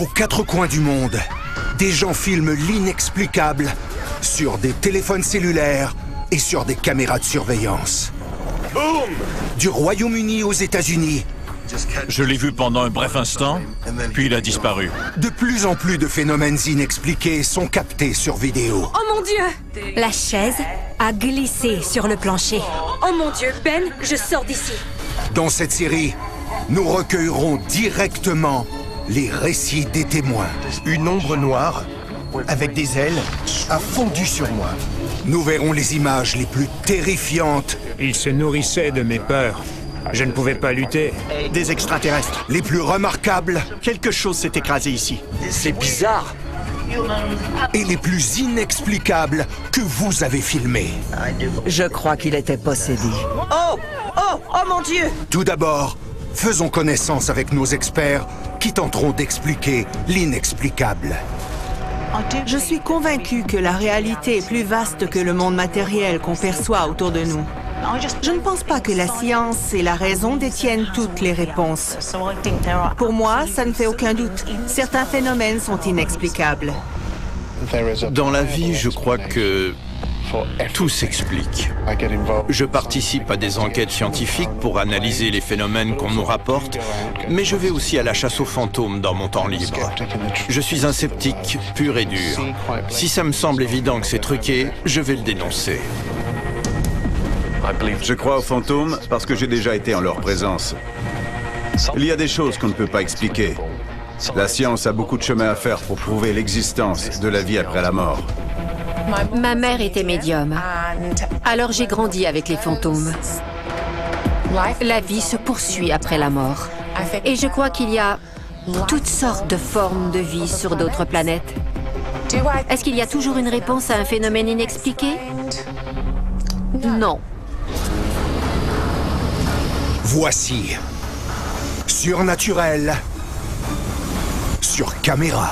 Aux quatre coins du monde, des gens filment l'inexplicable sur des téléphones cellulaires et sur des caméras de surveillance. Boum! Du Royaume-Uni aux États-Unis, Je l'ai vu pendant un bref instant, puis il a disparu. de plus en plus de phénomènes inexpliqués sont captés sur vidéo. Oh mon Dieu! La chaise a glissé sur le plancher. Oh mon Dieu, Ben, je sors d'ici. Dans cette série, nous recueillerons directement les récits des témoins. Une ombre noire, avec des ailes, a fondu sur moi. Nous verrons les images les plus terrifiantes, Il se nourrissait de mes peurs. Je ne pouvais pas lutter. Des extraterrestres. les plus remarquables Quelque chose s'est écrasé ici. C'est bizarre. et les plus inexplicables que vous avez filmés. Je crois qu'il était possédé. Oh! Oh! Oh mon Dieu! Tout d'abord, faisons connaissance avec nos experts qui tenteront d'expliquer l'inexplicable. Je suis convaincue que la réalité est plus vaste que le monde matériel qu'on perçoit autour de nous. Je ne pense pas que la science et la raison détiennent toutes les réponses. Pour moi, ça ne fait aucun doute. Certains phénomènes sont inexplicables. Dans la vie, je crois que tout s'explique. Je participe à des enquêtes scientifiques pour analyser les phénomènes qu'on nous rapporte, mais je vais aussi à la chasse aux fantômes dans mon temps libre. Je suis un sceptique pur et dur. Si ça me semble évident que c'est truqué, je vais le dénoncer. Je crois aux fantômes parce que j'ai déjà été en leur présence. Il y a des choses qu'on ne peut pas expliquer. La science a beaucoup de chemin à faire pour prouver l'existence de la vie après la mort. Ma mère était médium. Alors j'ai grandi avec les fantômes. La vie se poursuit après la mort. Et je crois qu'il y a toutes sortes de formes de vie sur d'autres planètes. Est-ce qu'il y a toujours une réponse à un phénomène inexpliqué? Non. Voici Surnaturel sur caméra.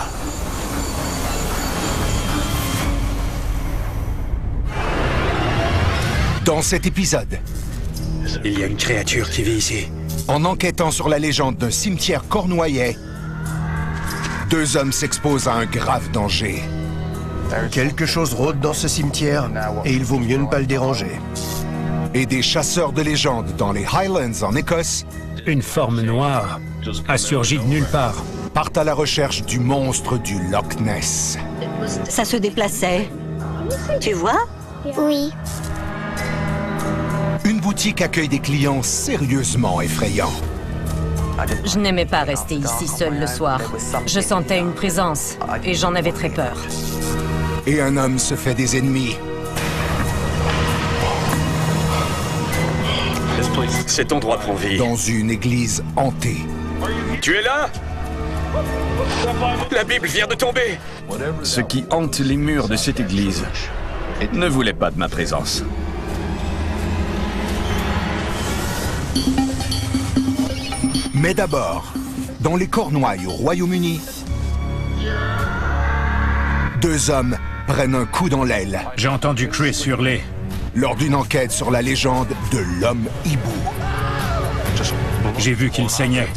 Dans cet épisode, Il y a une créature qui vit ici. en enquêtant sur la légende d'un cimetière cornouaillais, deux hommes s'exposent à un grave danger. Quelque chose rôde dans ce cimetière et il vaut mieux ne pas le déranger. Et des chasseurs de légendes dans les Highlands en Écosse Une forme noire a surgi de nulle part. partent à la recherche du monstre du Loch Ness. Ça se déplaçait. Tu vois? Oui. Une boutique accueille des clients sérieusement effrayants. Je n'aimais pas rester ici seule le soir. Je sentais une présence et j'en avais très peur. Et un homme se fait des ennemis. Cet endroit prend vie. Dans une église hantée. Tu es là? La Bible vient de tomber. Ce qui hante les murs de cette église ne voulait pas de ma présence. Mais d'abord, dans les Cornouailles au Royaume-Uni, deux hommes prennent un coup dans l'aile J'ai entendu Chris hurler. lors d'une enquête sur la légende de l'homme hibou. J'ai vu qu'il saignait.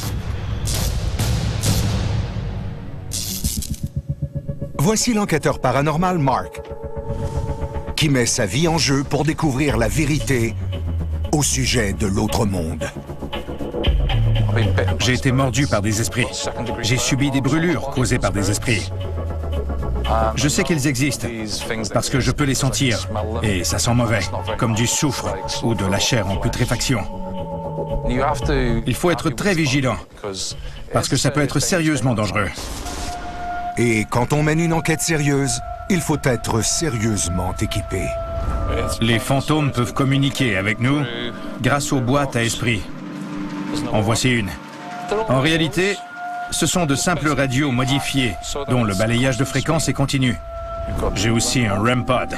Voici l'enquêteur paranormal Mark, qui met sa vie en jeu pour découvrir la vérité au sujet de l'autre monde. J'ai été mordu par des esprits. J'ai subi des brûlures causées par des esprits. Je sais qu'ils existent, parce que je peux les sentir, et ça sent mauvais, comme du soufre ou de la chair en putréfaction. Il faut être très vigilant, parce que ça peut être sérieusement dangereux. Et quand on mène une enquête sérieuse, il faut être sérieusement équipé. Les fantômes peuvent communiquer avec nous grâce aux boîtes à esprits. En voici une. En réalité, ce sont de simples radios modifiées, dont le balayage de fréquences est continu. J'ai aussi un REM pod.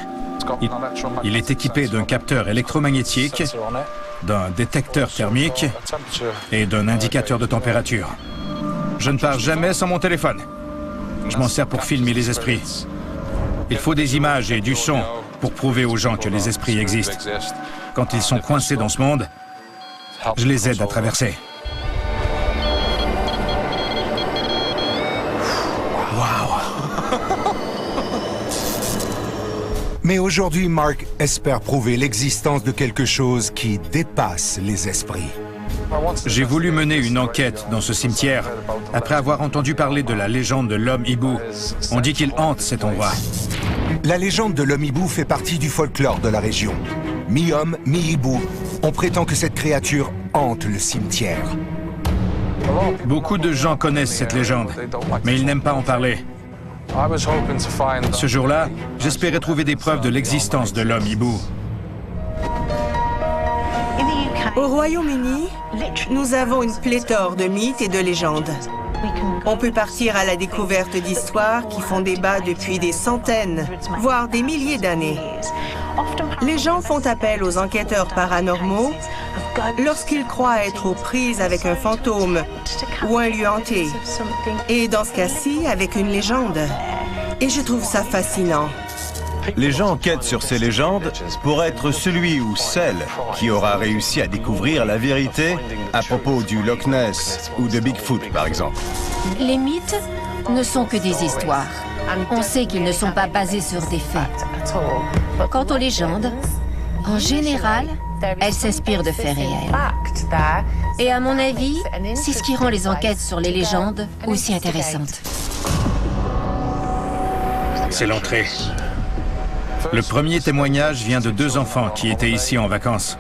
Il est équipé d'un capteur électromagnétique, d'un détecteur thermique et d'un indicateur de température. Je ne pars jamais sans mon téléphone. Je m'en sers pour filmer les esprits. Il faut des images et du son pour prouver aux gens que les esprits existent. Quand ils sont coincés dans ce monde, je les aide à traverser. Mais aujourd'hui, Mark espère prouver l'existence de quelque chose qui dépasse les esprits. J'ai voulu mener une enquête dans ce cimetière après avoir entendu parler de la légende de l'homme hibou. On dit qu'il hante cet endroit. La légende de l'homme hibou fait partie du folklore de la région. Mi-homme, mi-hibou, on prétend que cette créature hante le cimetière. Beaucoup de gens connaissent cette légende, mais ils n'aiment pas en parler. Ce jour-là, j'espérais trouver des preuves de l'existence de l'homme hibou. Au Royaume-Uni, nous avons une pléthore de mythes et de légendes. On peut partir à la découverte d'histoires qui font débat depuis des centaines, voire des milliers d'années. Les gens font appel aux enquêteurs paranormaux lorsqu'ils croient être aux prises avec un fantôme ou un lieu hanté. Et dans ce cas-ci, avec une légende. Et je trouve ça fascinant. Les gens enquêtent sur ces légendes pour être celui ou celle qui aura réussi à découvrir la vérité à propos du Loch Ness ou de Bigfoot, par exemple. Les mythes ne sont que des histoires. On sait qu'ils ne sont pas basés sur des faits. Quant aux légendes, en général, elles s'inspirent de faits réels. Et à mon avis, c'est ce qui rend les enquêtes sur les légendes aussi intéressantes. C'est l'entrée. Le premier témoignage vient de 2 enfants qui étaient ici en vacances.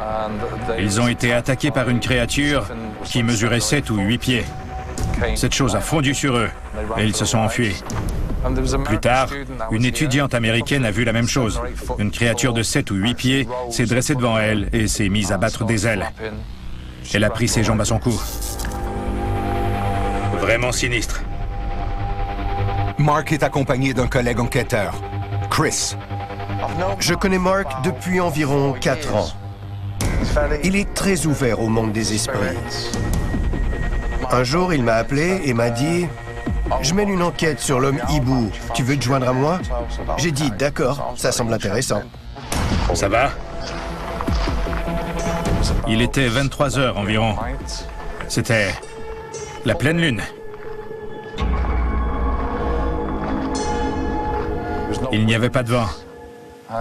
Ils ont été attaqués par une créature qui mesurait 7 ou 8 pieds. Cette chose a fondu sur eux et ils se sont enfuis. Plus tard, une étudiante américaine a vu la même chose. Une créature de 7 ou 8 pieds s'est dressée devant elle et s'est mise à battre des ailes. Elle a pris ses jambes à son cou. Vraiment sinistre. Mark est accompagné d'un collègue enquêteur, Chris. Je connais Mark depuis environ 4 ans. Il est très ouvert au monde des esprits. Un jour, il m'a appelé et m'a dit « Je mène une enquête sur l'homme hibou. Tu veux te joindre à moi ?» J'ai dit « D'accord, ça semble intéressant. » Ça va? Il était 23 heures environ. C'était la pleine lune. Il n'y avait pas de vent.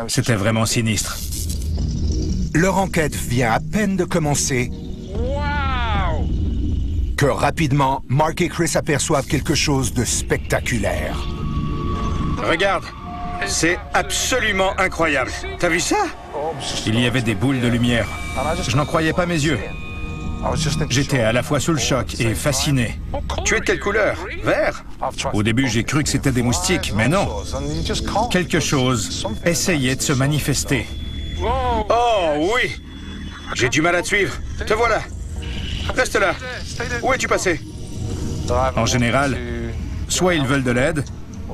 C'était vraiment sinistre. Leur enquête vient à peine de commencer que rapidement, Mark et Chris aperçoivent quelque chose de spectaculaire. Regarde, c'est absolument incroyable. T'as vu ça? Il y avait des boules de lumière. Je n'en croyais pas mes yeux. J'étais à la fois sous le choc et fasciné. Tu es de quelle couleur? Vert? Au début, j'ai cru que c'était des moustiques, mais non. Quelque chose essayait de se manifester. Oh oui! J'ai du mal à te suivre. Te voilà. Reste là. Où es-tu passé? En général, soit ils veulent de l'aide,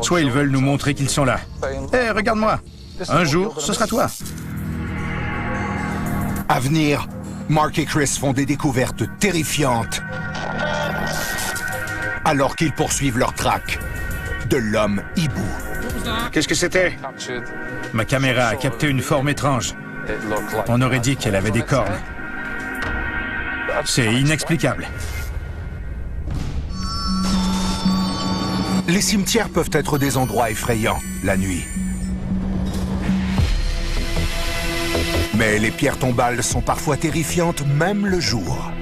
soit ils veulent nous montrer qu'ils sont là. Hé, regarde-moi. Un jour, ce sera toi. À venir, Mark et Chris font des découvertes terrifiantes alors qu'ils poursuivent leur traque de l'homme hibou. Qu'est-ce que c'était? Ma caméra a capté une forme étrange. On aurait dit qu'elle avait des cornes. C'est inexplicable. Les cimetières peuvent être des endroits effrayants la nuit. Mais les pierres tombales sont parfois terrifiantes même le jour.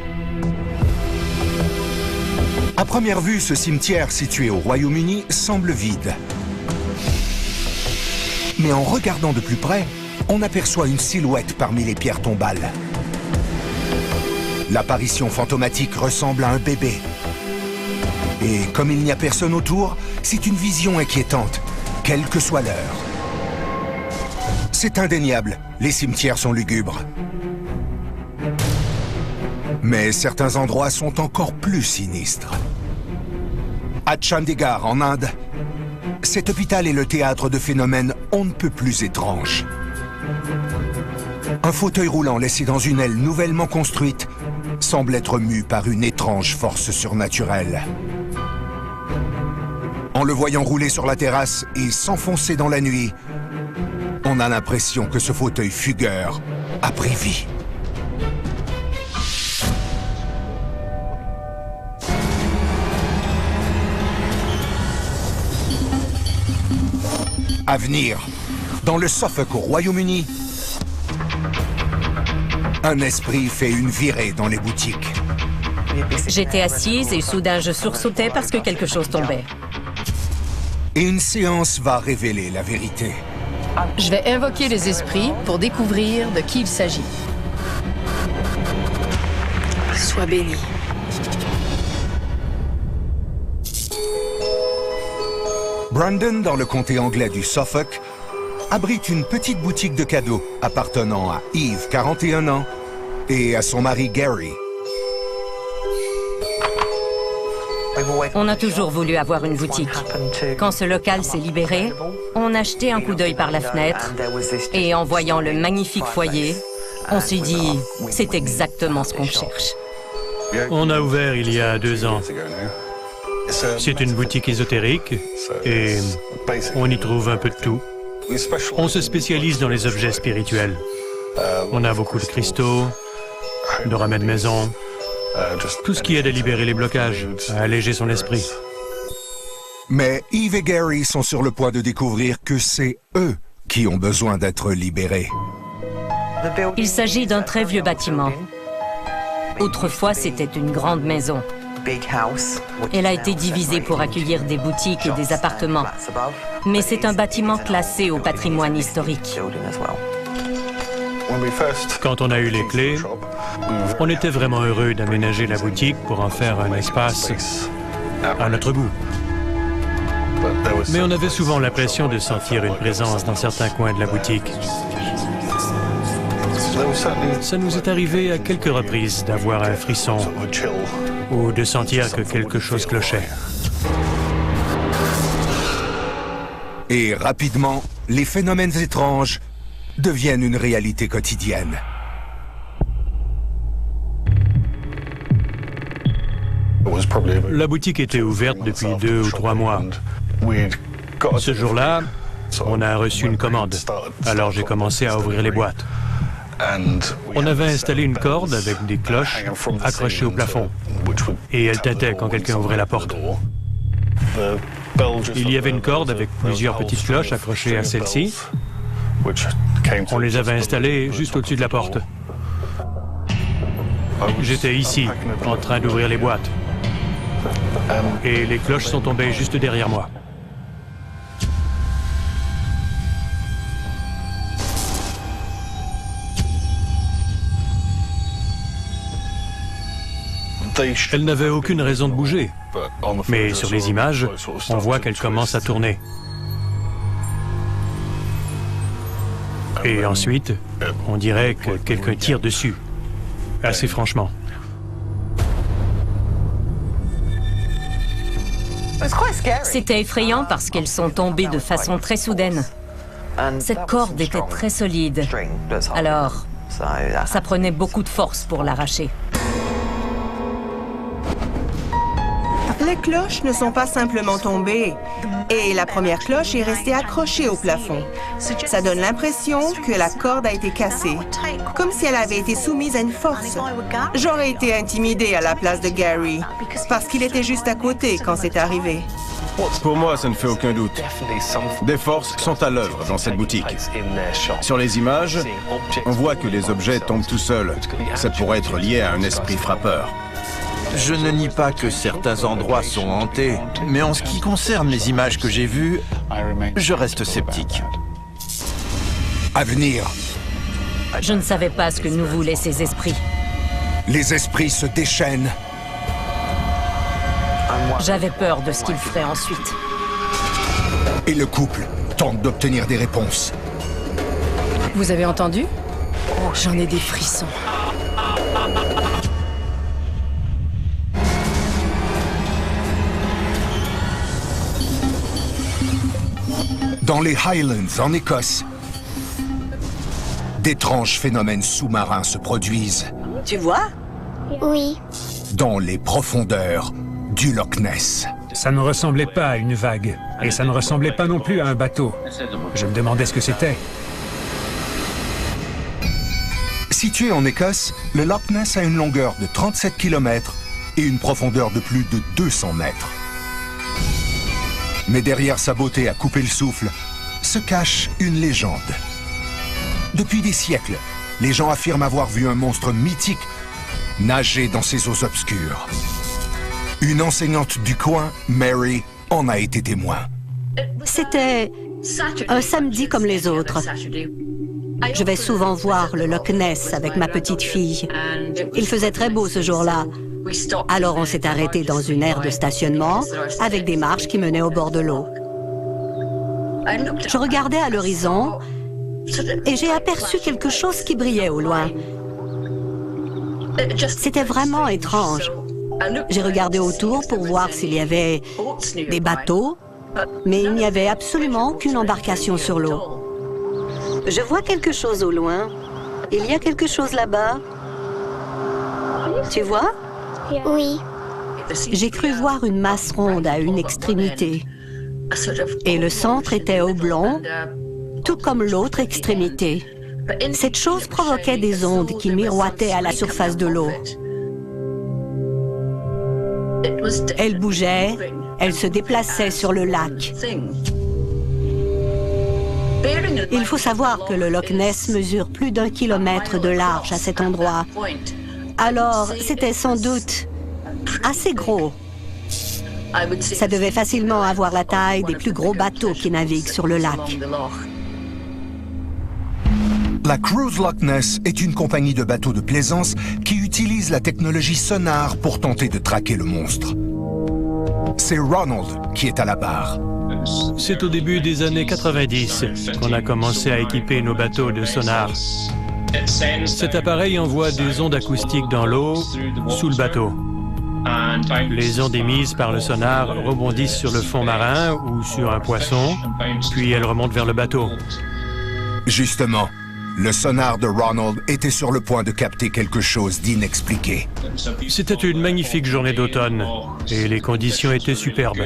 À première vue, ce cimetière situé au Royaume-Uni semble vide. Mais en regardant de plus près, on aperçoit une silhouette parmi les pierres tombales. L'apparition fantomatique ressemble à un bébé. Et comme il n'y a personne autour, c'est une vision inquiétante, quelle que soit l'heure. C'est indéniable, les cimetières sont lugubres. Mais certains endroits sont encore plus sinistres. À Chandigarh, en Inde, cet hôpital est le théâtre de phénomènes on ne peut plus étranges. Un fauteuil roulant laissé dans une aile nouvellement construite semble être mu par une étrange force surnaturelle. En le voyant rouler sur la terrasse et s'enfoncer dans la nuit, on a l'impression que ce fauteuil fugueur a pris vie. À venir, Dans le Suffolk au Royaume-Uni, un esprit fait une virée dans les boutiques. J'étais assise et soudain je sursautais parce que quelque chose tombait. Et une séance va révéler la vérité. Je vais invoquer les esprits pour découvrir de qui il s'agit. Sois béni. Brandon, dans le comté anglais du Suffolk, abrite une petite boutique de cadeaux appartenant à Eve, 41 ans, et à son mari Gary. On a toujours voulu avoir une boutique. Quand ce local s'est libéré, on a jeté un coup d'œil par la fenêtre et en voyant le magnifique foyer, on s'est dit, c'est exactement ce qu'on cherche. On a ouvert il y a 2 ans. C'est une boutique ésotérique et on y trouve un peu de tout. On se spécialise dans les objets spirituels. On a beaucoup de cristaux, de remèdes maison, tout ce qui aide à libérer les blocages, à alléger son esprit. Mais Eve et Gary sont sur le point de découvrir que c'est eux qui ont besoin d'être libérés. Il s'agit d'un très vieux bâtiment. Autrefois, c'était une grande maison. Elle a été divisée pour accueillir des boutiques et des appartements. Mais c'est un bâtiment classé au patrimoine historique. Quand on a eu les clés, on était vraiment heureux d'aménager la boutique pour en faire un espace à notre goût. Mais on avait souvent l'impression de sentir une présence dans certains coins de la boutique. Ça nous est arrivé à quelques reprises d'avoir un frisson ou de sentir que quelque chose clochait. Et rapidement, les phénomènes étranges deviennent une réalité quotidienne. La boutique était ouverte depuis 2 ou 3 mois. Ce jour-là, on a reçu une commande. Alors j'ai commencé à ouvrir les boîtes. On avait installé une corde avec des cloches accrochées au plafond. Et elle tintait quand quelqu'un ouvrait la porte. Il y avait une corde avec plusieurs petites cloches accrochées à celle-ci. On les avait installées juste au-dessus de la porte. J'étais ici, en train d'ouvrir les boîtes. Et les cloches sont tombées juste derrière moi. Elle n'avait aucune raison de bouger. Mais sur les images, on voit qu'elle commence à tourner. Et ensuite, on dirait que quelqu'un tire dessus. Assez franchement. C'était effrayant parce qu'elles sont tombées de façon très soudaine. Cette corde était très solide. Alors, ça prenait beaucoup de force pour l'arracher. Les cloches ne sont pas simplement tombées, et la première cloche est restée accrochée au plafond. Ça donne l'impression que la corde a été cassée, comme si elle avait été soumise à une force. J'aurais été intimidée à la place de Gary, parce qu'il était juste à côté quand c'est arrivé. Pour moi, ça ne fait aucun doute. Des forces sont à l'œuvre dans cette boutique. Sur les images, on voit que les objets tombent tout seuls. Ça pourrait être lié à un esprit frappeur. Je ne nie pas que certains endroits sont hantés, mais en ce qui concerne les images que j'ai vues, je reste sceptique. À venir. Je ne savais pas ce que nous voulaient ces esprits. Les esprits se déchaînent. J'avais peur de ce qu'ils feraient ensuite. Et le couple tente d'obtenir des réponses. Vous avez entendu? J'en ai des frissons. Dans les Highlands, en Écosse, d'étranges phénomènes sous-marins se produisent. Tu vois? Oui. Dans les profondeurs du Loch Ness. Ça ne ressemblait pas à une vague, et ça ne ressemblait pas non plus à un bateau. Je me demandais ce que c'était. Situé en Écosse, le Loch Ness a une longueur de 37 km et une profondeur de plus de 200 mètres. Mais derrière sa beauté à couper le souffle, se cache une légende. Depuis des siècles, les gens affirment avoir vu un monstre mythique nager dans ces eaux obscures. Une enseignante du coin, Mary, en a été témoin. C'était un samedi comme les autres. Je vais souvent voir le Loch Ness avec ma petite fille. Il faisait très beau ce jour-là. Alors on s'est arrêté dans une aire de stationnement avec des marches qui menaient au bord de l'eau. Je regardais à l'horizon et j'ai aperçu quelque chose qui brillait au loin. C'était vraiment étrange. J'ai regardé autour pour voir s'il y avait des bateaux, mais il n'y avait absolument aucune embarcation sur l'eau. Je vois quelque chose au loin. Il y a quelque chose là-bas. Tu vois? Oui. J'ai cru voir une masse ronde à une extrémité. Et le centre était oblong, tout comme l'autre extrémité. Cette chose provoquait des ondes qui miroitaient à la surface de l'eau. Elle bougeait, elle se déplaçait sur le lac. Il faut savoir que le Loch Ness mesure plus d'1 kilomètre de large à cet endroit. Alors, c'était sans doute assez gros. Ça devait facilement avoir la taille des plus gros bateaux qui naviguent sur le lac. La Cruise Loch Ness est une compagnie de bateaux de plaisance qui utilise la technologie sonar pour tenter de traquer le monstre. C'est Ronald qui est à la barre. C'est au début des années 90 qu'on a commencé à équiper nos bateaux de sonar. Cet appareil envoie des ondes acoustiques dans l'eau, sous le bateau. Les ondes émises par le sonar rebondissent sur le fond marin ou sur un poisson, puis elles remontent vers le bateau. Justement, le sonar de Ronald était sur le point de capter quelque chose d'inexpliqué. C'était une magnifique journée d'automne et les conditions étaient superbes.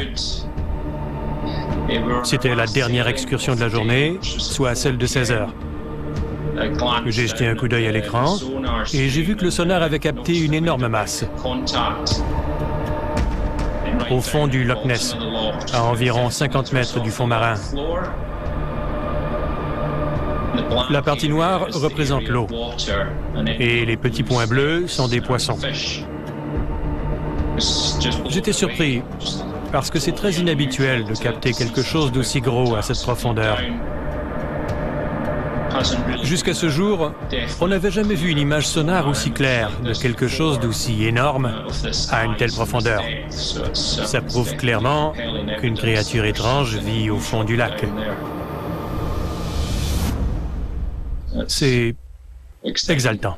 C'était la dernière excursion de la journée, soit celle de 16 heures. J'ai jeté un coup d'œil à l'écran et j'ai vu que le sonar avait capté une énorme masse au fond du Loch Ness, à environ 50 mètres du fond marin. La partie noire représente l'eau et les petits points bleus sont des poissons. J'étais surpris parce que c'est très inhabituel de capter quelque chose d'aussi gros à cette profondeur. Jusqu'à ce jour, on n'avait jamais vu une image sonar aussi claire de quelque chose d'aussi énorme à une telle profondeur. Ça prouve clairement qu'une créature étrange vit au fond du lac. C'est exaltant.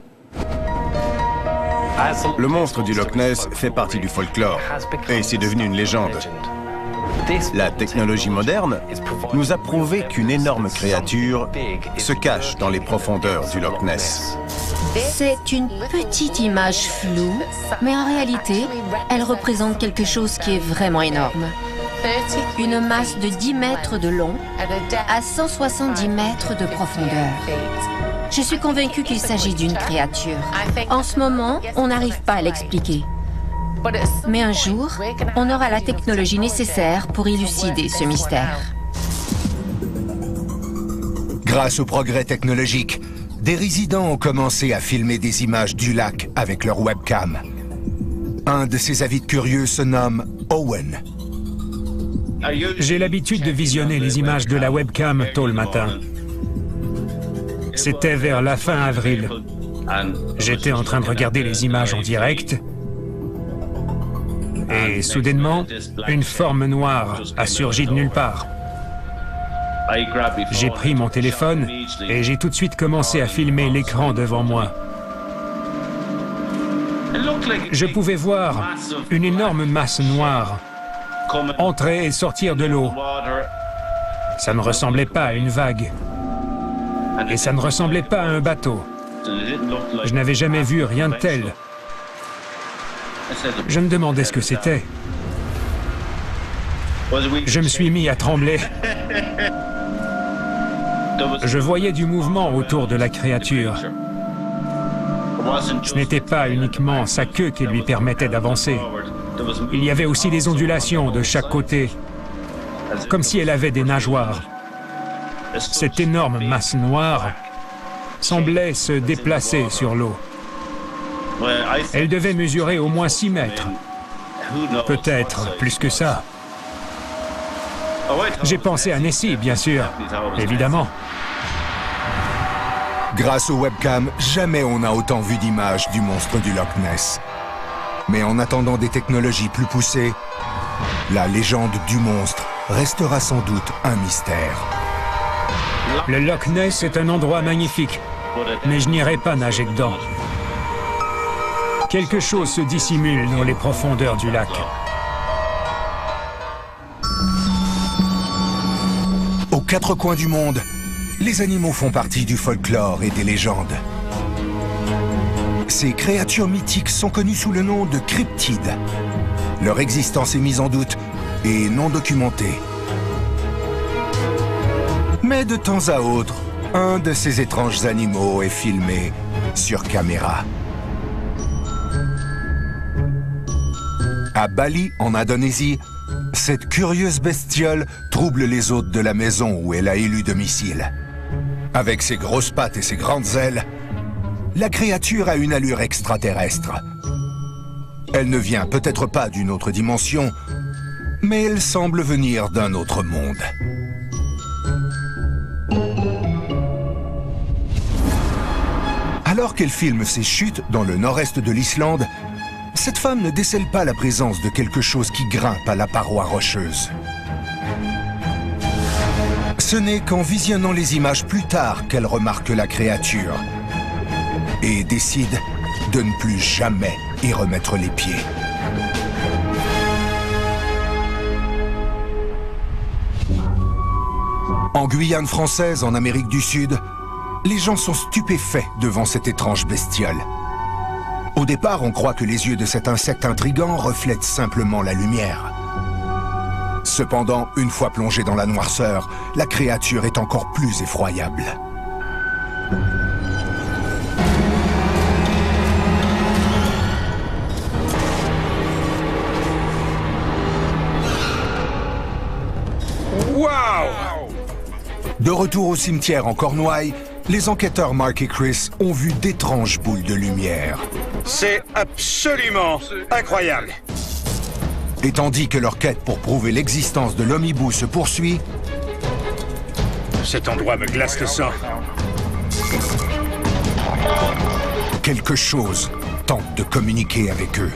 Le monstre du Loch Ness fait partie du folklore et c'est devenu une légende. La technologie moderne nous a prouvé qu'une énorme créature se cache dans les profondeurs du Loch Ness. C'est une petite image floue, mais en réalité, elle représente quelque chose qui est vraiment énorme. Une masse de 10 mètres de long à 170 mètres de profondeur. Je suis convaincue qu'il s'agit d'une créature. En ce moment, on n'arrive pas à l'expliquer. Mais un jour, on aura la technologie nécessaire pour élucider ce mystère. Grâce au progrès technologique, des résidents ont commencé à filmer des images du lac avec leur webcam. Un de ces avides curieux se nomme Owen. J'ai l'habitude de visionner les images de la webcam tôt le matin. C'était vers la fin avril. J'étais en train de regarder les images en direct et soudainement, une forme noire a surgi de nulle part. J'ai pris mon téléphone et j'ai tout de suite commencé à filmer l'écran devant moi. Je pouvais voir une énorme masse noire entrer et sortir de l'eau. Ça ne ressemblait pas à une vague. Et ça ne ressemblait pas à un bateau. Je n'avais jamais vu rien de tel. Je me demandais ce que c'était. Je me suis mis à trembler. Je voyais du mouvement autour de la créature. Ce n'était pas uniquement sa queue qui lui permettait d'avancer. Il y avait aussi des ondulations de chaque côté, comme si elle avait des nageoires. Cette énorme masse noire semblait se déplacer sur l'eau. Elle devait mesurer au moins 6 mètres. Peut-être plus que ça. J'ai pensé à Nessie, bien sûr, évidemment. Grâce aux webcams, jamais on n'a autant vu d'images du monstre du Loch Ness. Mais en attendant des technologies plus poussées, la légende du monstre restera sans doute un mystère. Le Loch Ness est un endroit magnifique, mais je n'irai pas nager dedans. Quelque chose se dissimule dans les profondeurs du lac. Aux quatre coins du monde, les animaux font partie du folklore et des légendes. Ces créatures mythiques sont connues sous le nom de cryptides. Leur existence est mise en doute et non documentée. Mais de temps à autre, un de ces étranges animaux est filmé sur caméra. À Bali, en Indonésie, cette curieuse bestiole trouble les hôtes de la maison où elle a élu domicile. Avec ses grosses pattes et ses grandes ailes, la créature a une allure extraterrestre. Elle ne vient peut-être pas d'une autre dimension, mais elle semble venir d'un autre monde. Alors qu'elle filme ses chutes dans le nord-est de l'Islande, cette femme ne décèle pas la présence de quelque chose qui grimpe à la paroi rocheuse. Ce n'est qu'en visionnant les images plus tard qu'elle remarque la créature et décide de ne plus jamais y remettre les pieds. En Guyane française, en Amérique du Sud, les gens sont stupéfaits devant cette étrange bestiole. Au départ, on croit que les yeux de cet insecte intrigant reflètent simplement la lumière. Cependant, une fois plongée dans la noirceur, la créature est encore plus effroyable. Waouh! De retour au cimetière en Cornouailles, les enquêteurs Mark et Chris ont vu d'étranges boules de lumière. C'est absolument incroyable. Et tandis que leur quête pour prouver l'existence de l'homme-hibou se poursuit, cet endroit me glace le sang. Quelque chose tente de communiquer avec eux.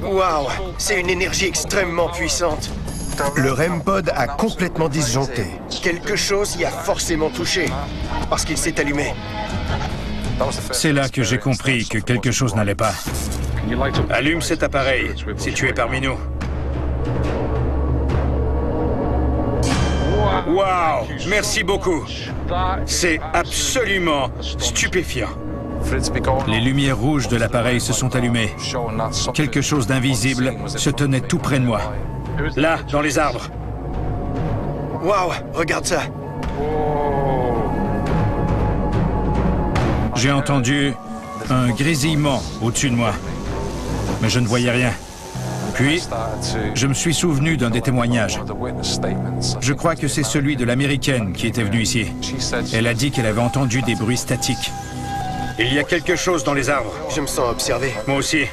Waouh, c'est une énergie extrêmement puissante. Le REM-pod a complètement disjoncté. Quelque chose y a forcément touché, parce qu'il s'est allumé. C'est là que j'ai compris que quelque chose n'allait pas. Allume cet appareil, si tu es parmi nous. Waouh! Merci beaucoup. C'est absolument stupéfiant. Les lumières rouges de l'appareil se sont allumées. Quelque chose d'invisible se tenait tout près de moi. Là, dans les arbres. Waouh, regarde ça. J'ai entendu un grésillement au-dessus de moi, mais je ne voyais rien. Puis, je me suis souvenu d'un des témoignages. Je crois que c'est celui de l'Américaine qui était venue ici. Elle a dit qu'elle avait entendu des bruits statiques. Il y a quelque chose dans les arbres. Je me sens observé. Moi aussi.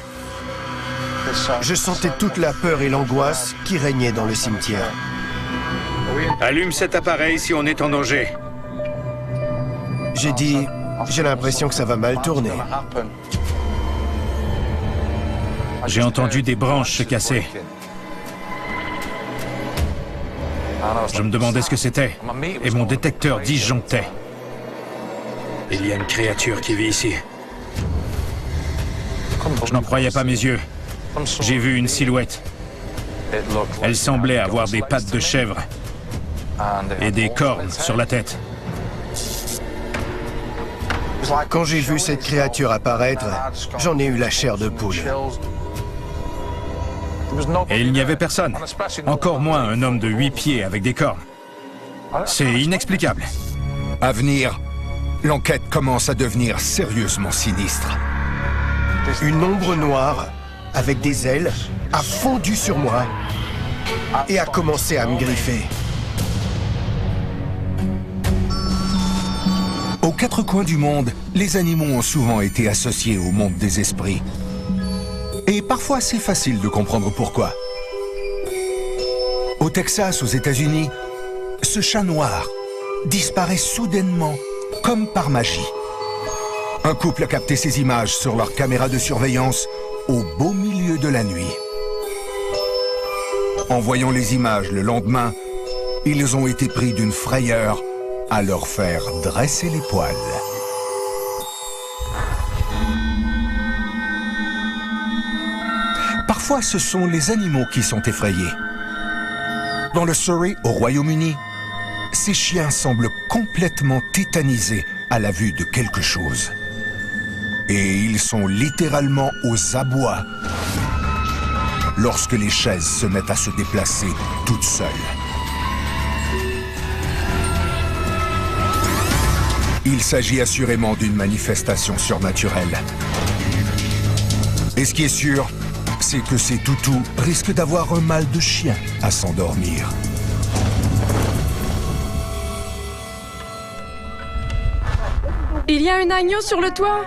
Je sentais toute la peur et l'angoisse qui régnaient dans le cimetière. Allume cet appareil si on est en danger. J'ai dit, j'ai l'impression que ça va mal tourner. J'ai entendu des branches se casser. Je me demandais ce que c'était, et mon détecteur disjonctait. Il y a une créature qui vit ici. Je n'en croyais pas mes yeux. J'ai vu une silhouette. Elle semblait avoir des pattes de chèvre et des cornes sur la tête. Quand j'ai vu cette créature apparaître, j'en ai eu la chair de poule. Et il n'y avait personne. Encore moins un homme de 8 pieds avec des cornes. C'est inexplicable. À venir, l'enquête commence à devenir sérieusement sinistre. Une ombre noire, avec des ailes, a fondu sur moi et a commencé à me griffer. quatre coins du monde, les animaux ont souvent été associés au monde des esprits. Et parfois, c'est facile de comprendre pourquoi. Au Texas, aux États-Unis, ce chat noir disparaît soudainement, comme par magie. Un couple a capté ces images sur leur caméra de surveillance au beau milieu de la nuit. En voyant les images le lendemain, ils ont été pris d'une frayeur à leur faire dresser les poils. Parfois, ce sont les animaux qui sont effrayés. Dans le Surrey, au Royaume-Uni, ces chiens semblent complètement tétanisés à la vue de quelque chose. Et ils sont littéralement aux abois lorsque les chaises se mettent à se déplacer toutes seules. Il s'agit assurément d'une manifestation surnaturelle. Et ce qui est sûr, c'est que ces toutous risquent d'avoir un mal de chien à s'endormir. Il y a un agneau sur le toit.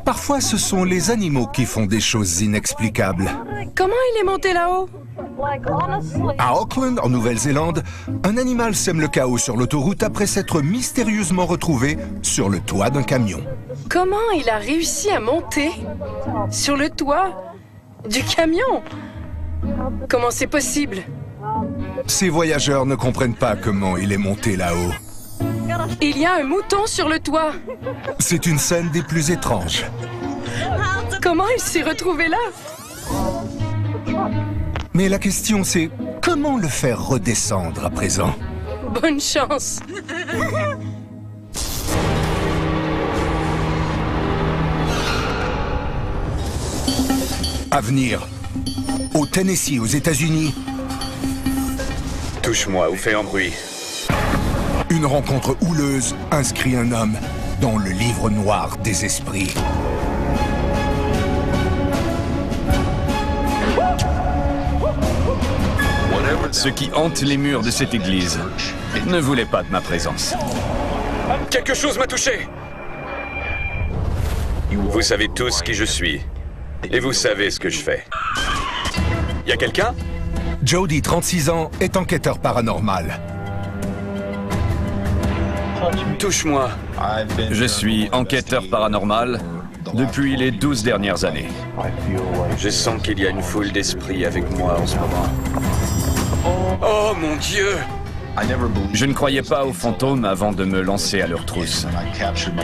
Parfois, ce sont les animaux qui font des choses inexplicables. Comment il est monté là-haut? À Auckland, en Nouvelle-Zélande, un animal sème le chaos sur l'autoroute après s'être mystérieusement retrouvé sur le toit d'un camion. Comment il a réussi à monter sur le toit du camion? Comment c'est possible? Ces voyageurs ne comprennent pas comment il est monté là-haut. Il y a un mouton sur le toit. C'est une scène des plus étranges. Comment il s'est retrouvé là? Mais la question c'est, comment le faire redescendre à présent? Bonne chance. À venir, au Tennessee, aux États-Unis. Touche-moi ou fais un bruit. Une rencontre houleuse inscrit un homme dans le livre noir des esprits. Ceux qui hantent les murs de cette église ne voulaient pas de ma présence. Quelque chose m'a touché. Vous savez tous qui je suis. Et vous savez ce que je fais. Y a quelqu'un? Jody, 36 ans, est enquêteur paranormal. Touche-moi. Je suis enquêteur paranormal depuis les 12 dernières années. Je sens qu'il y a une foule d'esprits avec moi en ce moment. Oh mon Dieu! Je ne croyais pas aux fantômes avant de me lancer à leur trousse.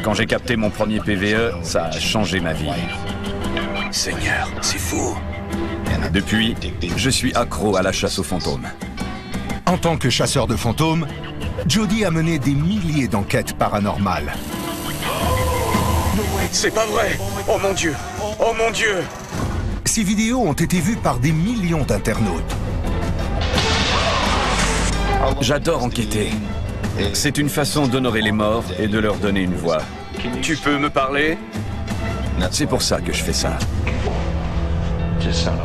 Quand j'ai capté mon premier PVE, ça a changé ma vie. Seigneur, c'est fou. Depuis, je suis accro à la chasse aux fantômes. En tant que chasseur de fantômes, Jody a mené des milliers d'enquêtes paranormales. C'est pas vrai! Oh mon Dieu! Oh mon Dieu! Ces vidéos ont été vues par des millions d'internautes. J'adore enquêter. C'est une façon d'honorer les morts et de leur donner une voix. Tu peux me parler? C'est pour ça que je fais ça.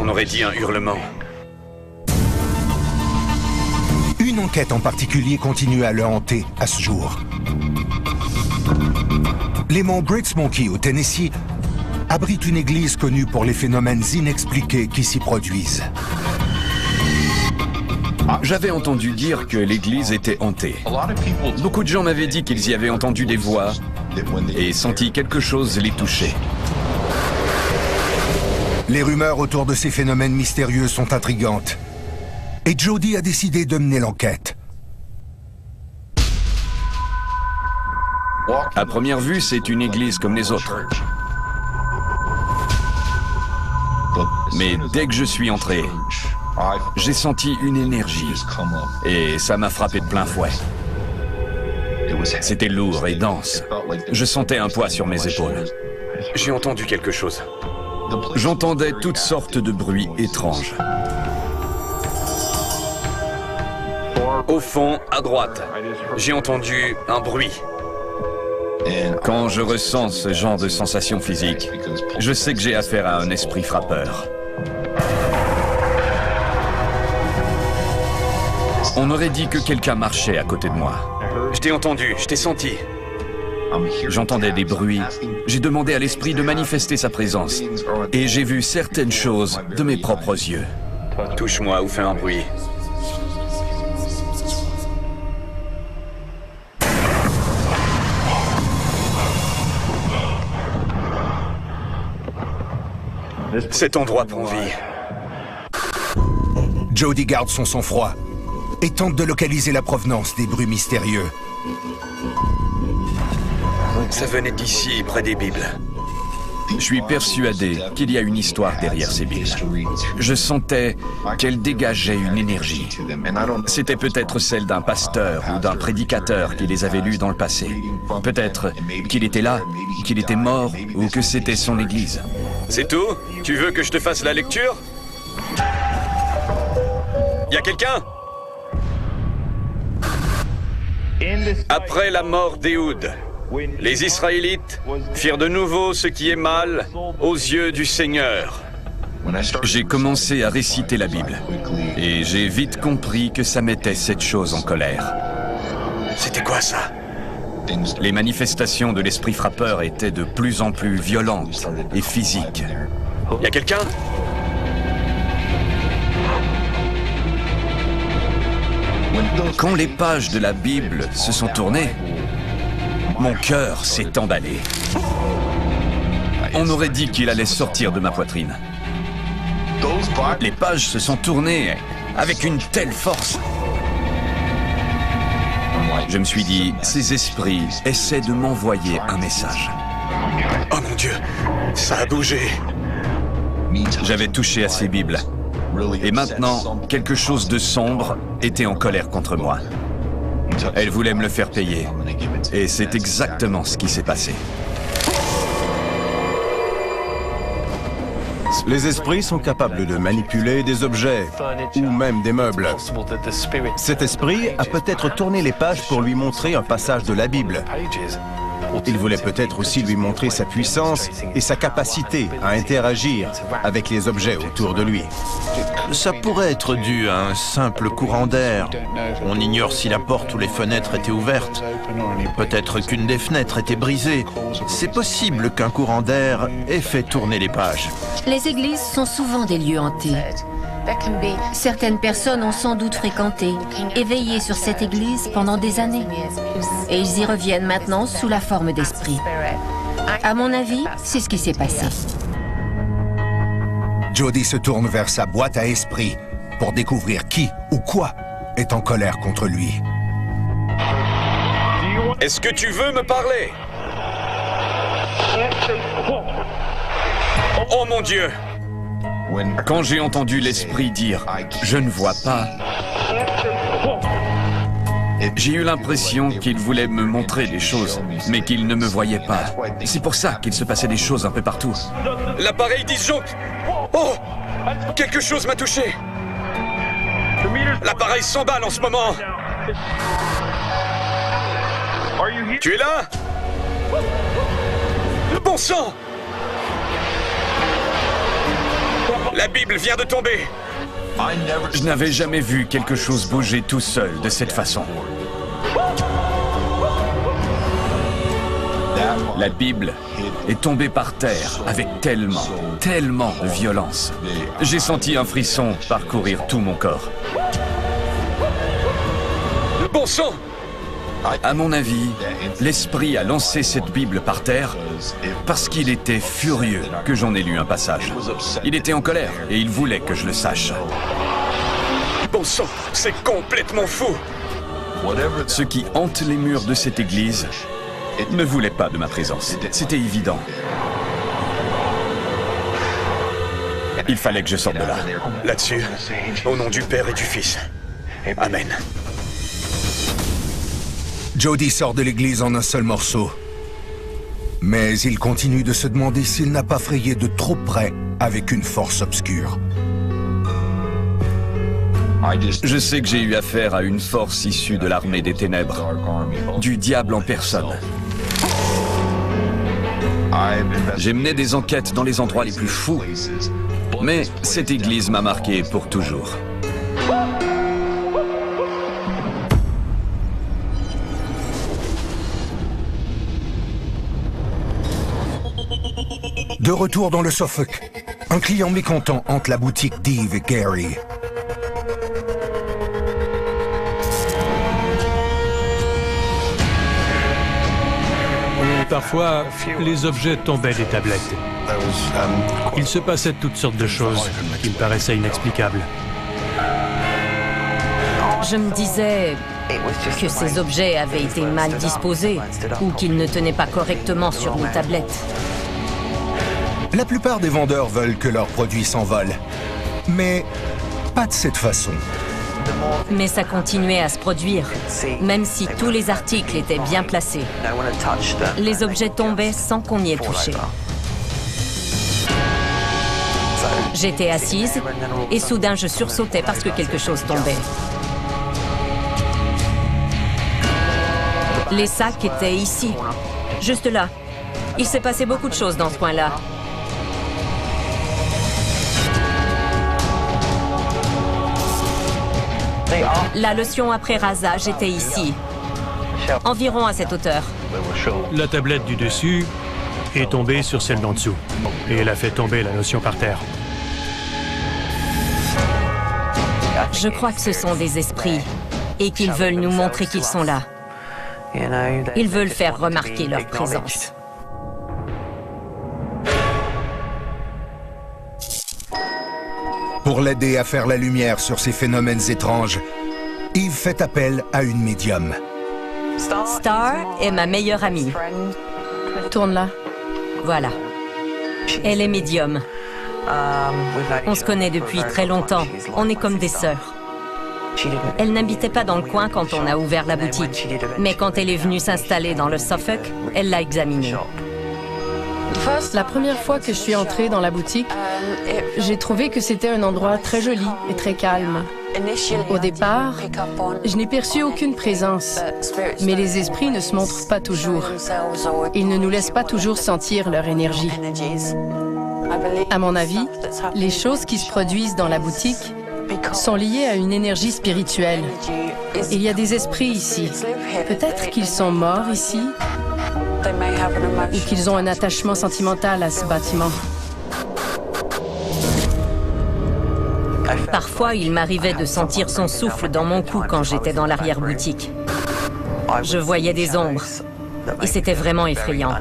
On aurait dit un hurlement. Une enquête en particulier continue à le hanter à ce jour. Les monts Great Smoky au Tennessee abritent une église connue pour les phénomènes inexpliqués qui s'y produisent. J'avais entendu dire que l'église était hantée. Beaucoup de gens m'avaient dit qu'ils y avaient entendu des voix et senti quelque chose les toucher. Les rumeurs autour de ces phénomènes mystérieux sont intrigantes. Et Jody a décidé de mener l'enquête. À première vue, c'est une église comme les autres. Mais dès que je suis entré, j'ai senti une énergie et ça m'a frappé de plein fouet. C'était lourd et dense. Je sentais un poids sur mes épaules. J'ai entendu quelque chose. J'entendais toutes sortes de bruits étranges. Au fond, à droite, j'ai entendu un bruit. Quand je ressens ce genre de sensation physique, je sais que j'ai affaire à un esprit frappeur. On aurait dit que quelqu'un marchait à côté de moi. Je t'ai entendu, je t'ai senti. J'entendais des bruits. J'ai demandé à l'esprit de manifester sa présence. Et j'ai vu certaines choses de mes propres yeux. Touche-moi ou fais un bruit. Cet endroit prend vie. Jody garde son sang-froid et tente de localiser la provenance des bruits mystérieux. Ça venait d'ici, près des Bibles. Je suis persuadé qu'il y a une histoire derrière ces Bibles. Je sentais qu'elles dégageaient une énergie. C'était peut-être celle d'un pasteur ou d'un prédicateur qui les avait lues dans le passé. Peut-être qu'il était là, qu'il était mort ou que c'était son église. C'est tout? Tu veux que je te fasse la lecture? Y a quelqu'un? Après la mort d'Éhoud, les Israélites firent de nouveau ce qui est mal aux yeux du Seigneur. J'ai commencé à réciter la Bible et j'ai vite compris que ça mettait cette chose en colère. C'était quoi ça? Les manifestations de l'esprit frappeur étaient de plus en plus violentes et physiques. Y a quelqu'un? Quand les pages de la Bible se sont tournées, mon cœur s'est emballé. On aurait dit qu'il allait sortir de ma poitrine. Les pages se sont tournées avec une telle force. Je me suis dit, ces esprits essaient de m'envoyer un message. Oh mon Dieu, ça a bougé. J'avais touché à ces Bibles. Et maintenant, quelque chose de sombre était en colère contre moi. Elle voulait me le faire payer. Et c'est exactement ce qui s'est passé. Les esprits sont capables de manipuler des objets ou même des meubles. Cet esprit a peut-être tourné les pages pour lui montrer un passage de la Bible. Il voulait peut-être aussi lui montrer sa puissance et sa capacité à interagir avec les objets autour de lui. Ça pourrait être dû à un simple courant d'air. On ignore si la porte ou les fenêtres étaient ouvertes. Peut-être qu'une des fenêtres était brisée. C'est possible qu'un courant d'air ait fait tourner les pages. Les églises sont souvent des lieux hantés. Certaines personnes ont sans doute fréquenté et veillé sur cette église pendant des années. Et ils y reviennent maintenant sous la forme d'esprits. À mon avis, c'est ce qui s'est passé. Jody se tourne vers sa boîte à esprits pour découvrir qui ou quoi est en colère contre lui. Est-ce que tu veux me parler? Oh mon Dieu! Quand j'ai entendu l'esprit dire « Je ne vois pas », j'ai eu l'impression qu'il voulait me montrer des choses, mais qu'il ne me voyait pas. C'est pour ça qu'il se passait des choses un peu partout. L'appareil disjoncte! Oh! Quelque chose m'a touché! L'appareil s'emballe en ce moment! Tu es là? Bon sang! La Bible vient de tomber! Je n'avais jamais vu quelque chose bouger tout seul de cette façon. La Bible est tombée par terre avec tellement de violence. J'ai senti un frisson parcourir tout mon corps. Bon sang! À mon avis, l'esprit a lancé cette Bible par terre parce qu'il était furieux que j'en ai lu un passage. Il était en colère et il voulait que je le sache. Bon sang, c'est complètement fou! Ce qui hante les murs de cette église ne voulait pas de ma présence. C'était évident. Il fallait que je sorte de là. Là-dessus, au nom du Père et du Fils. Amen. Jody sort de l'église en un seul morceau. Mais il continue de se demander s'il n'a pas frayé de trop près avec une force obscure. Je sais que j'ai eu affaire à une force issue de l'armée des ténèbres, du diable en personne. J'ai mené des enquêtes dans les endroits les plus fous, mais cette église m'a marqué pour toujours. De retour dans le Suffolk, un client mécontent hante la boutique d'Eve et Gary. Parfois, les objets tombaient des tablettes. Il se passait toutes sortes de choses qui me paraissaient inexplicables. Je me disais que ces objets avaient été mal disposés ou qu'ils ne tenaient pas correctement sur les tablettes. La plupart des vendeurs veulent que leurs produits s'envolent. Mais pas de cette façon. Mais ça continuait à se produire, même si tous les articles étaient bien placés. Les objets tombaient sans qu'on y ait touché. J'étais assise et soudain je sursautais parce que quelque chose tombait. Les sacs étaient ici, juste là. Il s'est passé beaucoup de choses dans ce coin-là. La lotion après rasage était ici, environ à cette hauteur. La tablette du dessus est tombée sur celle d'en dessous. Et elle a fait tomber la lotion par terre. Je crois que ce sont des esprits et qu'ils veulent nous montrer qu'ils sont là. Ils veulent faire remarquer leur présence. Pour l'aider à faire la lumière sur ces phénomènes étranges, Eve fait appel à une médium. Star est ma meilleure amie. Tourne là. Voilà. Elle est médium. On se connaît depuis très longtemps. On est comme des sœurs. Elle n'habitait pas dans le coin quand on a ouvert la boutique. Mais quand elle est venue s'installer dans le Suffolk, elle l'a examinée. La première fois que je suis entrée dans la boutique, j'ai trouvé que c'était un endroit très joli et très calme. Au départ, je n'ai perçu aucune présence, mais les esprits ne se montrent pas toujours. Ils ne nous laissent pas toujours sentir leur énergie. À mon avis, les choses qui se produisent dans la boutique sont liées à une énergie spirituelle. Il y a des esprits ici. Peut-être qu'ils sont morts ici, ou qu'ils ont un attachement sentimental à ce bâtiment. Parfois, il m'arrivait de sentir son souffle dans mon cou quand j'étais dans l'arrière-boutique. Je voyais des ombres, et c'était vraiment effrayant.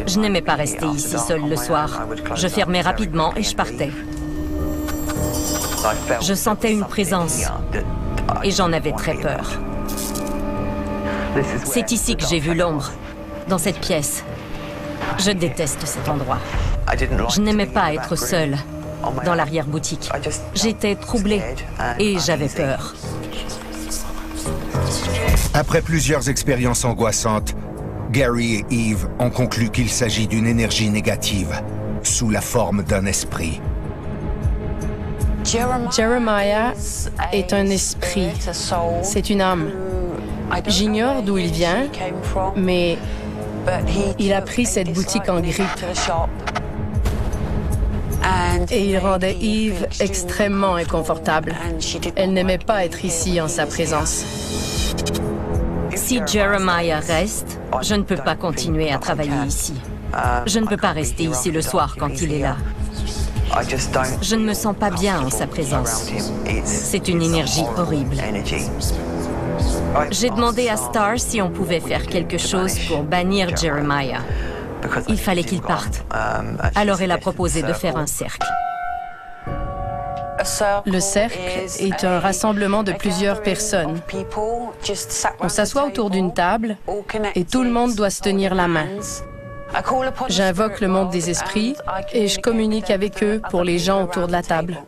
Je n'aimais pas rester ici seule le soir. Je fermais rapidement et je partais. Je sentais une présence, et j'en avais très peur. C'est ici que j'ai vu l'ombre, dans cette pièce. Je déteste cet endroit. Je n'aimais pas être seule dans l'arrière-boutique. J'étais troublée et j'avais peur. Après plusieurs expériences angoissantes, Gary et Eve ont conclu qu'il s'agit d'une énergie négative, sous la forme d'un esprit. Jeremiah est un esprit. C'est une âme. J'ignore d'où il vient, mais il a pris cette boutique en grippe. Et il rendait Eve extrêmement inconfortable. Elle n'aimait pas être ici en sa présence. Si Jeremiah reste, je ne peux pas continuer à travailler ici. Je ne peux pas rester ici le soir quand il est là. Je ne me sens pas bien en sa présence. C'est une énergie horrible. J'ai demandé à Star si on pouvait faire quelque chose pour bannir Jeremiah. Il fallait qu'il parte. Alors elle a proposé de faire un cercle. Le cercle est un rassemblement de plusieurs personnes. On s'assoit autour d'une table et tout le monde doit se tenir la main. J'invoque le monde des esprits et je communique avec eux pour les gens autour de la table.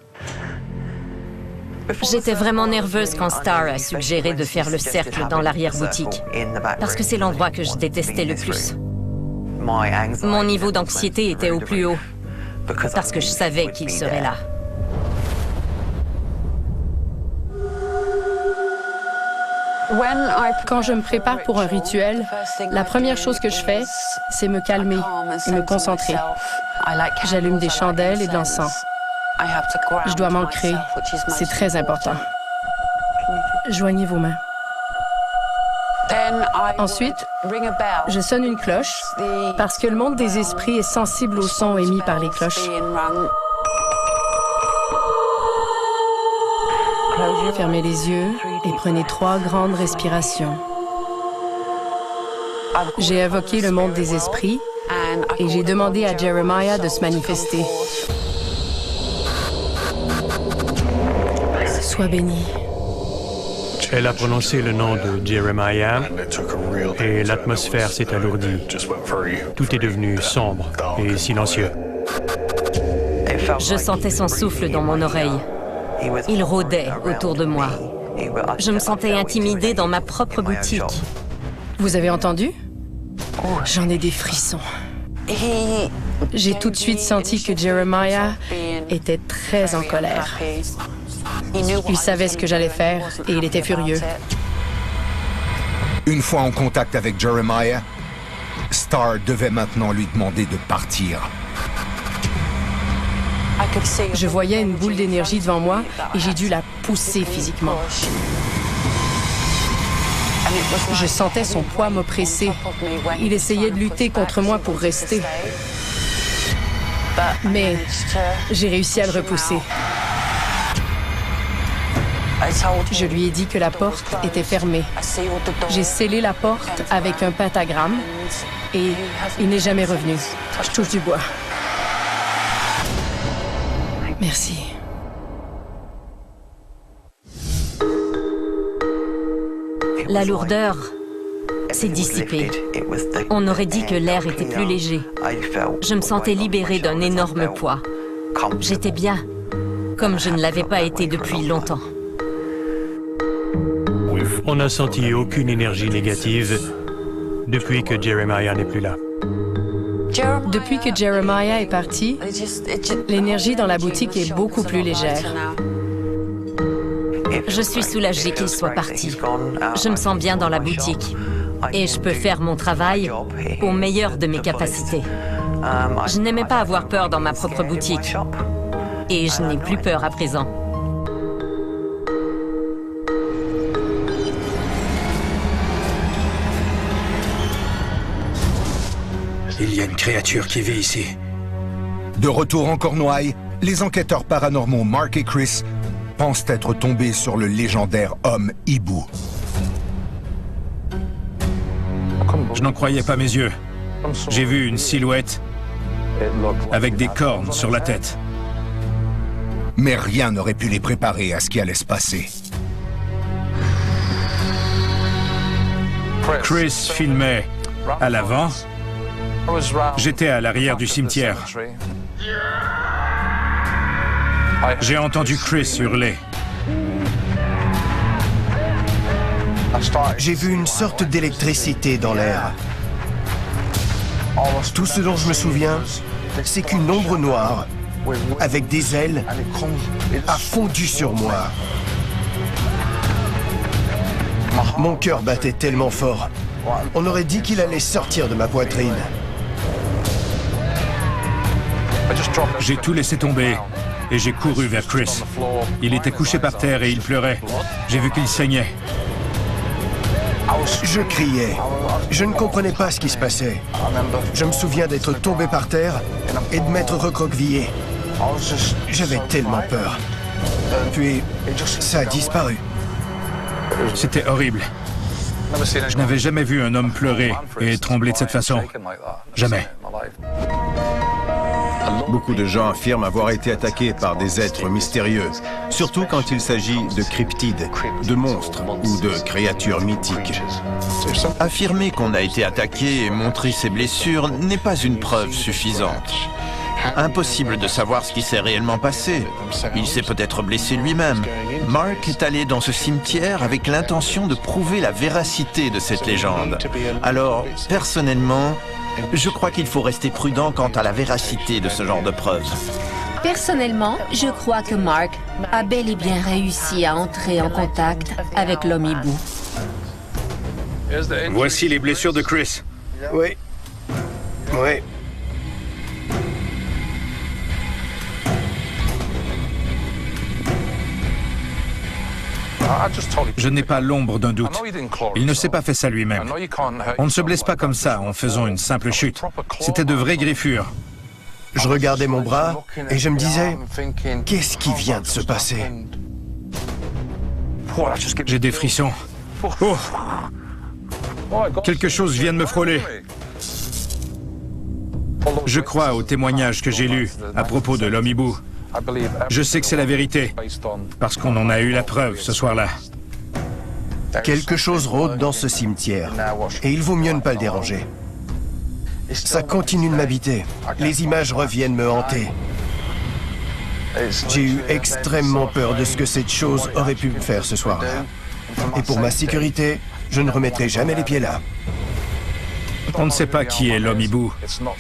J'étais vraiment nerveuse quand Star a suggéré de faire le cercle dans l'arrière-boutique, parce que c'est l'endroit que je détestais le plus. Mon niveau d'anxiété était au plus haut, parce que je savais qu'il serait là. Quand je me prépare pour un rituel, la première chose que je fais, c'est me calmer et me concentrer. J'allume des chandelles et de l'encens. Je dois m'ancrer. C'est très important. Joignez vos mains. Ensuite, je sonne une cloche parce que le monde des esprits est sensible au son émis par les cloches. Fermez les yeux et prenez 3 grandes respirations. J'ai invoqué le monde des esprits et j'ai demandé à Jeremiah de se manifester. Sois béni. Elle a prononcé le nom de Jeremiah et l'atmosphère s'est alourdie. Tout est devenu sombre et silencieux. Je sentais son souffle dans mon oreille. Il rôdait autour de moi. Je me sentais intimidée dans ma propre boutique. Vous avez entendu? J'en ai des frissons. J'ai tout de suite senti que Jeremiah était très en colère. Il savait ce que j'allais faire et il était furieux. Une fois en contact avec Jeremiah, Star devait maintenant lui demander de partir. Je voyais une boule d'énergie devant moi et j'ai dû la pousser physiquement. Je sentais son poids m'oppresser. Il essayait de lutter contre moi pour rester. Mais j'ai réussi à le repousser. Je lui ai dit que la porte était fermée. J'ai scellé la porte avec un pentagramme et il n'est jamais revenu. Je touche du bois. Merci. La lourdeur s'est dissipée. On aurait dit que l'air était plus léger. Je me sentais libérée d'un énorme poids. J'étais bien, comme je ne l'avais pas été depuis longtemps. On n'a senti aucune énergie négative depuis que Jeremiah n'est plus là. Depuis que Jeremiah est parti, l'énergie dans la boutique est beaucoup plus légère. Je suis soulagée qu'il soit parti. Je me sens bien dans la boutique et je peux faire mon travail au meilleur de mes capacités. Je n'aimais pas avoir peur dans ma propre boutique et je n'ai plus peur à présent. Il y a une créature qui vit ici. De retour en Cornouailles, les enquêteurs paranormaux Mark et Chris pensent être tombés sur le légendaire homme hibou. Je n'en croyais pas mes yeux. J'ai vu une silhouette avec des cornes sur la tête. Mais rien n'aurait pu les préparer à ce qui allait se passer. Chris filmait à l'avant. J'étais à l'arrière du cimetière. J'ai entendu Chris hurler. J'ai vu une sorte d'électricité dans l'air. Tout ce dont je me souviens, c'est qu'une ombre noire, avec des ailes, a fondu sur moi. Mon cœur battait tellement fort. On aurait dit qu'il allait sortir de ma poitrine. J'ai tout laissé tomber et j'ai couru vers Chris. Il était couché par terre et il pleurait. J'ai vu qu'il saignait. Je criais. Je ne comprenais pas ce qui se passait. Je me souviens d'être tombé par terre et de m'être recroquevillé. J'avais tellement peur. Puis, ça a disparu. C'était horrible. Je n'avais jamais vu un homme pleurer et trembler de cette façon. Jamais. Beaucoup de gens affirment avoir été attaqués par des êtres mystérieux, surtout quand il s'agit de cryptides, de monstres ou de créatures mythiques. Affirmer qu'on a été attaqué et montrer ses blessures n'est pas une preuve suffisante. Impossible de savoir ce qui s'est réellement passé. Il s'est peut-être blessé lui-même. Mark est allé dans ce cimetière avec l'intention de prouver la véracité de cette légende. Alors, personnellement, je crois qu'il faut rester prudent quant à la véracité de ce genre de preuves. Personnellement, je crois que Mark a bel et bien réussi à entrer en contact avec l'homme hibou. Voici les blessures de Chris. Oui. Oui. Je n'ai pas l'ombre d'un doute. Il ne s'est pas fait ça lui-même. On ne se blesse pas comme ça en faisant une simple chute. C'était de vraies griffures. Je regardais mon bras et je me disais, qu'est-ce qui vient de se passer? J'ai des frissons. Oh! Quelque chose vient de me frôler. Je crois aux témoignages que j'ai lus à propos de l'homme hibou. Je sais que c'est la vérité, parce qu'on en a eu la preuve ce soir-là. Quelque chose rôde dans ce cimetière, et il vaut mieux ne pas le déranger. Ça continue de m'habiter. Les images reviennent me hanter. J'ai eu extrêmement peur de ce que cette chose aurait pu me faire ce soir-là. Et pour ma sécurité, je ne remettrai jamais les pieds là. On ne sait pas qui est l'homme hibou.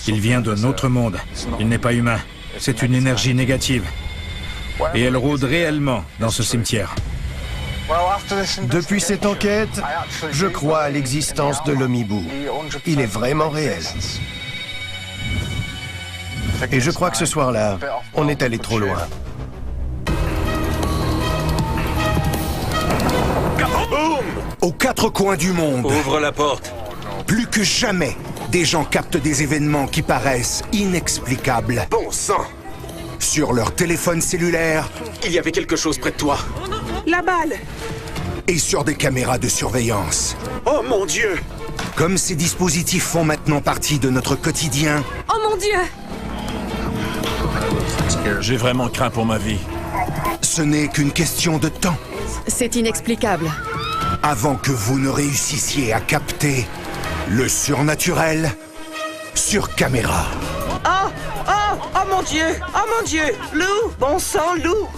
Il vient d'un autre monde. Il n'est pas humain. C'est une énergie négative. Et elle rôde réellement dans ce cimetière. Depuis cette enquête, je crois à l'existence de l'homme hibou. Il est vraiment réel. Et je crois que ce soir-là, on est allé trop loin. Aux quatre coins du monde. Ouvre la porte. Plus que jamais, des gens captent des événements qui paraissent inexplicables. Bon sang! Sur leur téléphone cellulaire. Il y avait quelque chose près de toi. La balle! Et sur des caméras de surveillance. Oh mon Dieu! Comme ces dispositifs font maintenant partie de notre quotidien. Oh mon Dieu! J'ai vraiment craint pour ma vie. Ce n'est qu'une question de temps. C'est inexplicable. Avant que vous ne réussissiez à capter le surnaturel sur caméra. Oh! Oh! Oh mon Dieu! Oh mon Dieu! Lou! Bon sang, Lou!